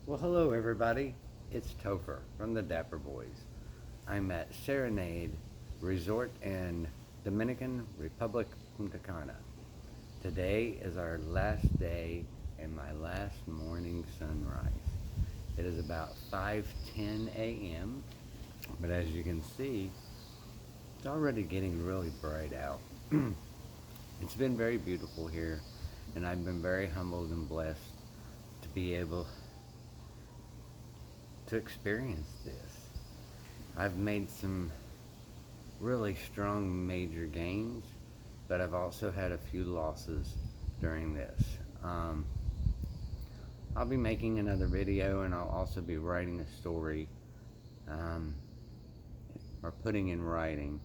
Well, hello everybody. It's Topher from the Dapper Boys. I'm at Serenade Resort in Dominican Republic, Punta Cana. Today is our last day and my last morning sunrise. It is about 5:10 a.m., but as you can see, it's already getting really bright out. It's been very beautiful here, and I've been very humbled and blessed to be able to experience this. I've made some really strong major gains, but I've also had a few losses during this. Um, I'll be making another video and I'll also be writing a story um, or putting in writing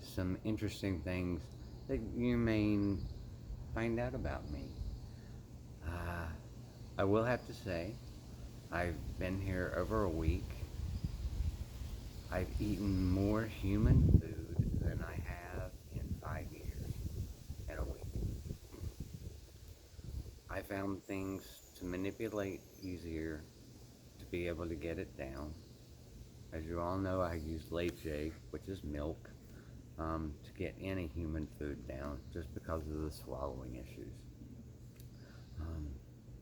some interesting things that you may find out about me. Uh, I will have to say, I've been here over a week. I've eaten more human food than I have in 5 years in a week. I found things to manipulate easier to be able to get it down. As you all know, I use leche, which is milk, to get any human food down just because of the swallowing issues. Um,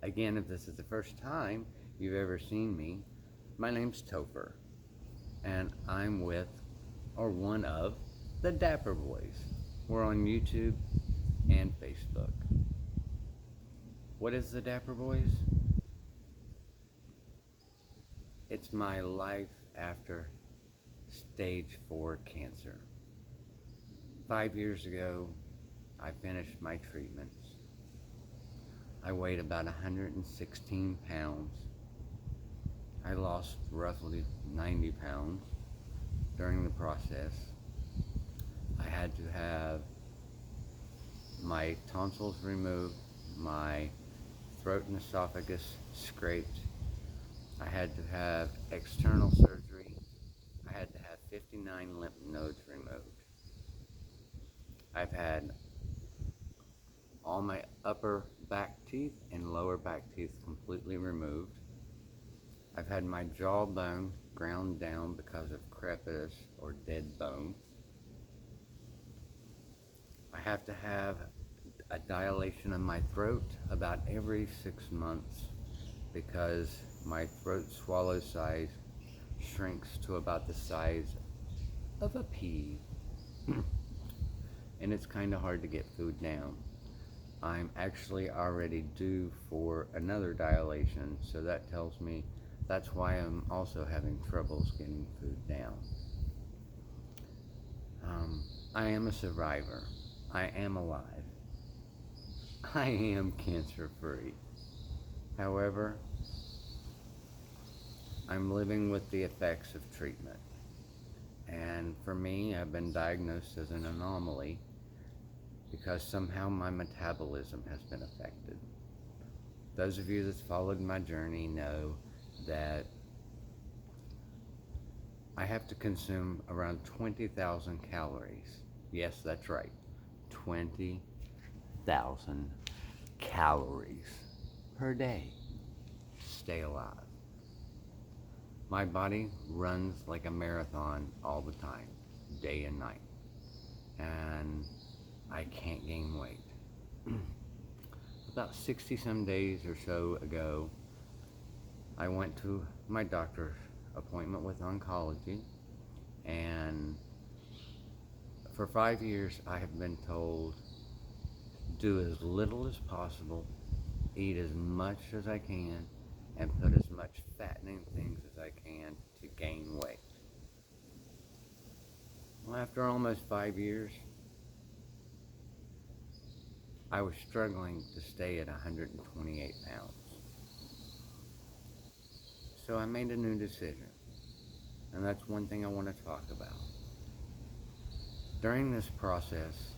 Again, if this is the first time you've ever seen me, my name's Topher, and I'm with, or one of, the Dapper Boys. We're on YouTube and Facebook. What is the Dapper Boys? It's my life after stage 4 cancer. 5 years ago, I finished my treatments. I weighed about 116 pounds. I lost roughly 90 pounds during the process. I had to have my tonsils removed, my throat and esophagus scraped. I had to have external surgery. I had to have 59 lymph nodes removed. I've had all my upper back teeth and lower back teeth completely removed. I've had my jawbone ground down because of crepitus or dead bone. I have to have a dilation of my throat about every 6 months because my throat swallow size shrinks to about the size of a pea. And it's kind of hard to get food down. I'm actually already due for another dilation, so that tells me that's why I'm also having troubles getting food down. I am a survivor. I am alive. I am cancer free. However, I'm living with the effects of treatment. And for me, I've been diagnosed as an anomaly because somehow my metabolism has been affected. Those of you that's followed my journey know that I have to consume around 20,000 calories. Yes, that's right, 20,000 calories per day to stay alive. My body runs like a marathon all the time, day and night, and I can't gain weight. About 60 some days or so ago, I went to my doctor's appointment with oncology, and for 5 years I have been told do as little as possible, eat as much as I can, and put as much fattening things as I can to gain weight. Well, after almost 5 years, I was struggling to stay at 128 pounds. So I made a new decision, and that's one thing I want to talk about. During this process,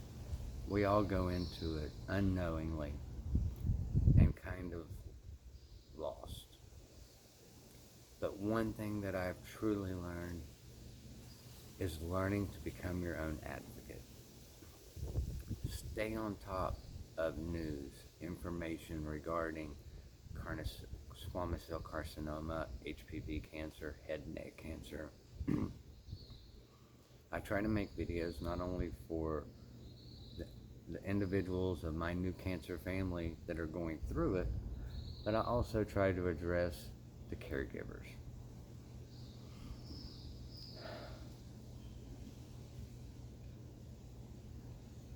we all go into it unknowingly and kind of lost. But one thing that I've truly learned is learning to become your own advocate. Stay on top of news, information regarding squamous cell carcinoma, HPV cancer, head and neck cancer. I try to make videos not only for the individuals of my new cancer family that are going through it, but I also try to address the caregivers.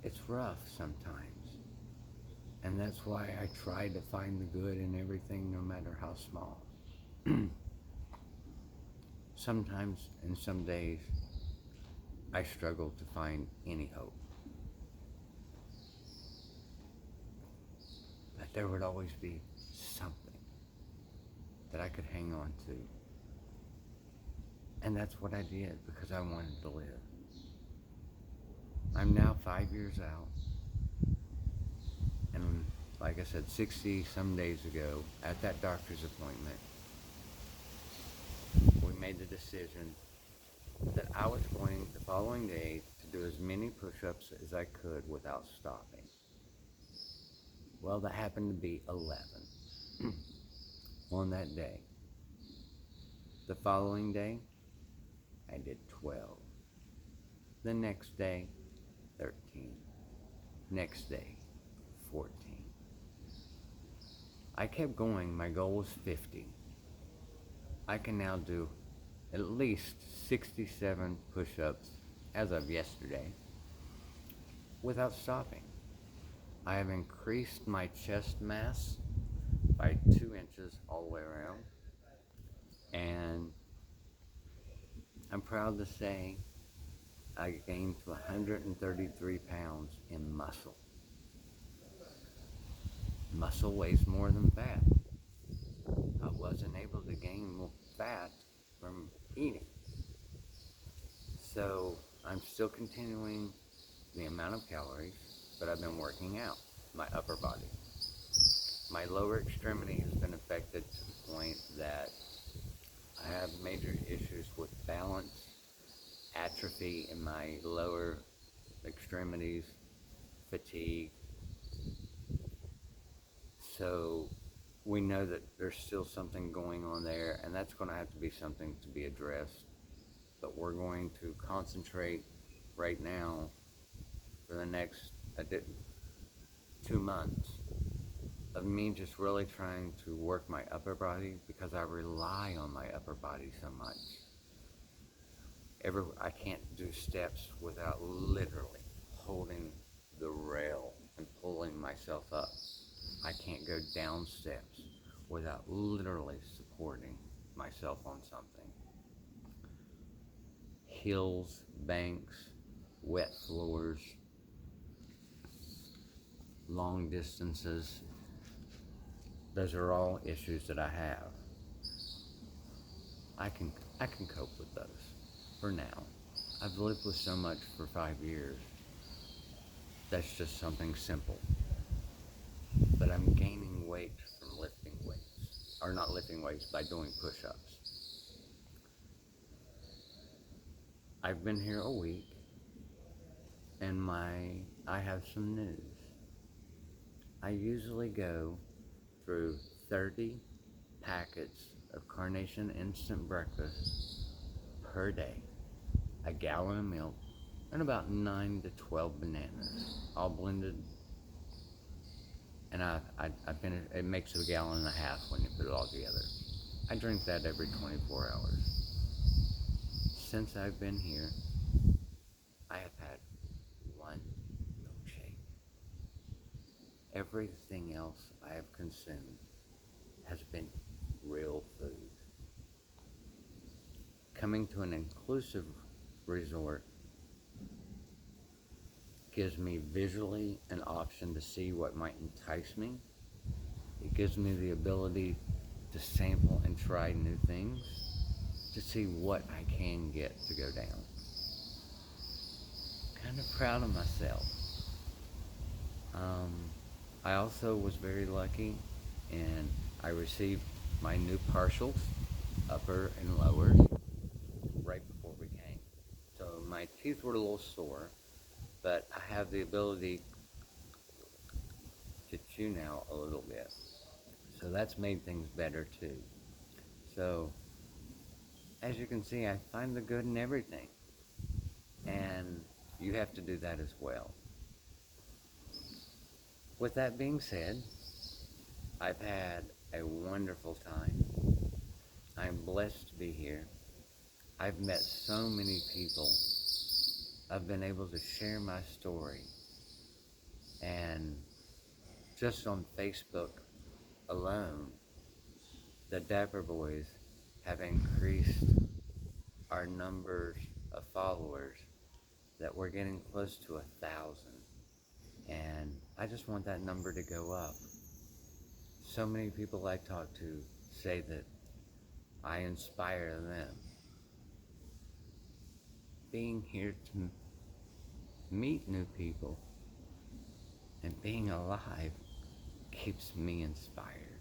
It's rough sometimes, and that's why I try to find the good in everything, no matter how small. Sometimes, in some days, I struggle to find any hope. But there would always be something that I could hang on to. And that's what I did, because I wanted to live. I'm now 5 years out. And like I said, 60 some days ago, at that doctor's appointment, we made the decision that I was going the following day to do as many push-ups as I could without stopping. Well, that happened to be 11 on that day. The following day, I did 12. The next day, 13. Next day, 14. I kept going. My goal was 50. I can now do at least 67 push-ups as of yesterday without stopping. I have increased my chest mass by 2 inches all the way around, and I'm proud to say I gained to 133 pounds in muscle. Muscle weighs more than fat. I wasn't able to gain more fat from eating. So I'm still continuing the amount of calories, but I've been working out my upper body. My lower extremity has been affected to the point that I have major issues with balance, atrophy in my lower extremities, fatigue. So we know that there's still something going on there, and that's going to have to be something to be addressed. But we're going to concentrate right now for the next 2 months of me just really trying to work my upper body, because I rely on my upper body so much. I can't do steps without literally holding the rail and pulling myself up. I can't go down steps without literally supporting myself on something. Hills, banks, wet floors, long distances, those are all issues that I have. I can cope with those for now. I've lived with so much for 5 years. That's just something simple. But I'm gaining weight from lifting weights. Or not lifting weights, by doing push-ups. I've been here a week, and I have some news. I usually go through 30 packets of Carnation Instant Breakfast per day, a gallon of milk, and about 9 to 12 bananas, all blended. And it makes a gallon and a half when you put it all together. I drink that every 24 hours. Since I've been here, I have had 1 milkshake. Everything else I have consumed has been real food. Coming to an inclusive resort gives me visually an option to see what might entice me. It gives me the ability to sample and try new things to see what I can get to go down. Kind of proud of myself. I also was very lucky, and I received my new partials, upper and lower, right before we came. So my teeth were a little sore, but I have the ability to chew now a little bit. So that's made things better too. So, as you can see, I find the good in everything. And you have to do that as well. With that being said, I've had a wonderful time. I'm blessed to be here. I've met so many people. I've been able to share my story. And just on Facebook alone, the Dapper Boys have increased our numbers of followers that we're getting close to 1,000. And I just want that number to go up. So many people I talk to say that I inspire them. Being here to meet new people and being alive keeps me inspired.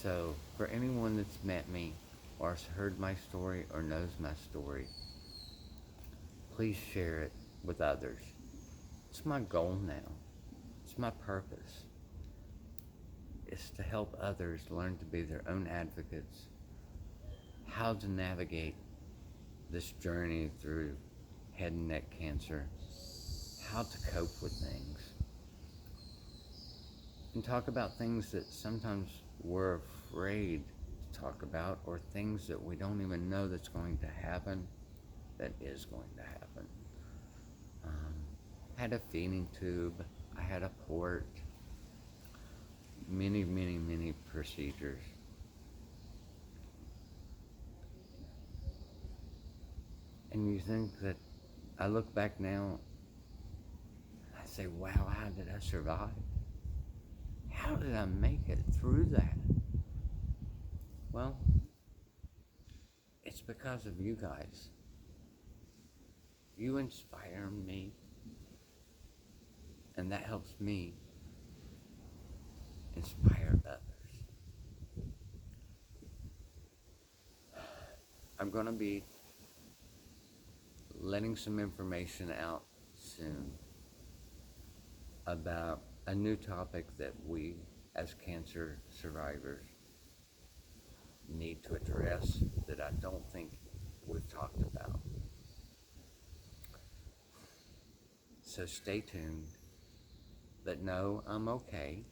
So, for anyone that's met me or has heard my story or knows my story, please share it with others. It's my goal now. It's my purpose. It's to help others learn to be their own advocates, how to navigate this journey through head and neck cancer, how to cope with things, and talk about things that sometimes we're afraid to talk about, or things that we don't even know that's going to happen that is going to happen. I had a feeding tube, I had a port, many procedures. And you think that, I look back now, I say, wow, how did I survive? How did I make it through that? Well, it's because of you guys. You inspire me, and that helps me inspire others. I'm going to be letting some information out soon about a new topic that we, as cancer survivors, need to address that I don't think we've talked about. So stay tuned. But no, I'm okay.